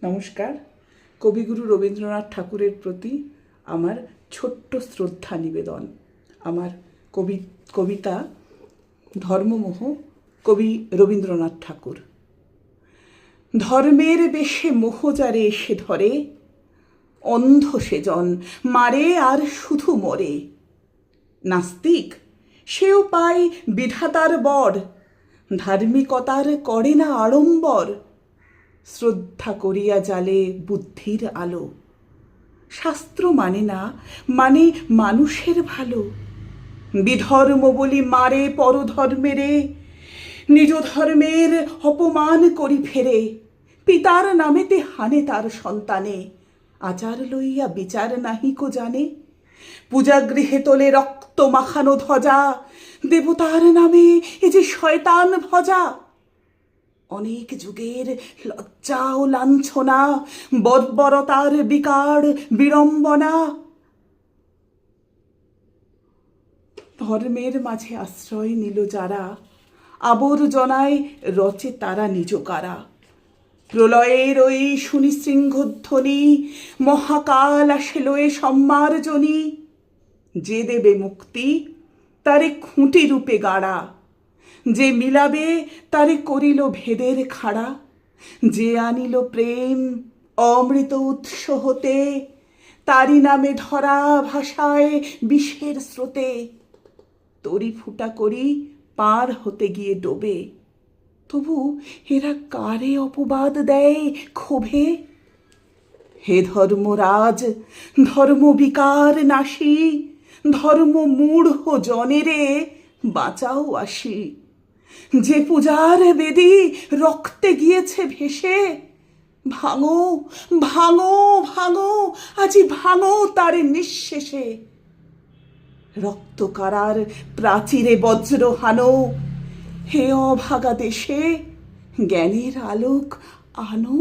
নমস্কার। কবিগুরু রবীন্দ্রনাথ ঠাকুরের প্রতি আমার ছোট্ট শ্রদ্ধা নিবেদন। আমার কবিতা ধর্মমোহ, কবি রবীন্দ্রনাথ ঠাকুর। ধর্মের বেশে মোহ যারে এসে ধরে, অন্ধ সেজন মারে আর শুধু মরে। নাস্তিক সেও পায় বিধাতার বর, ধার্মিকতার করে না আড়ম্বর। শ্রদ্ধা করিয়া জালে বুদ্ধির আলো, শাস্ত্র মানে না, মানে মানুষের ভালো। বিধর্ম বলি মারে পরধর্মেরে, নিজ ধর্মের অপমান করি ফেরে। পিতার নামেতে হানে তার সন্তানে, আচার লইয়া বিচার নাহিকো জানে। পূজাগৃহে তোলে রক্ত মাখানো ধ্বজা, দেবতার নামে এ যে শয়তান ভজা। অনেক যুগের লজ্জা ও লাঞ্ছনা, বর্বরতার বিকার বিড়ম্বনা। ধর্মের মাঝে আশ্রয় নিল যারা, আবর্জনায় রচে তারা নিজ কারা। প্রলয়ের ওই শুনি শৃঙ্খধ্বনি, মহাকাল আসে লয়ে সম্মার্জনী। যে দেবে মুক্তি তারে খুঁটি রূপে গাড়া, যে মিলাবে তারে করিল ভেদের খাড়া। যে আনিল প্রেম অমৃত উৎস হতে, তারি নামে ধরা ভাষায় বিষের স্রোতে। তরি ফুটা করি পার হতে গিয়ে ডোবে, তবু এরা কারে অপবাদ দেয় ক্ষোভে। হে ধর্মরাজ ধর্মবিকার নাশী, ধর্ম মূঢ় জনেরে বাঁচাও আসি। যে পূজার বেদী রক্তে গিয়েছে ভেসে, ভাঙো ভাঙো ভাঙো আজি ভাঙো তারে নিঃশেষে। রক্তকারার প্রাচীরে বজ্র হানো, হে অভাগা দেশে জ্ঞানের আলোক আনো।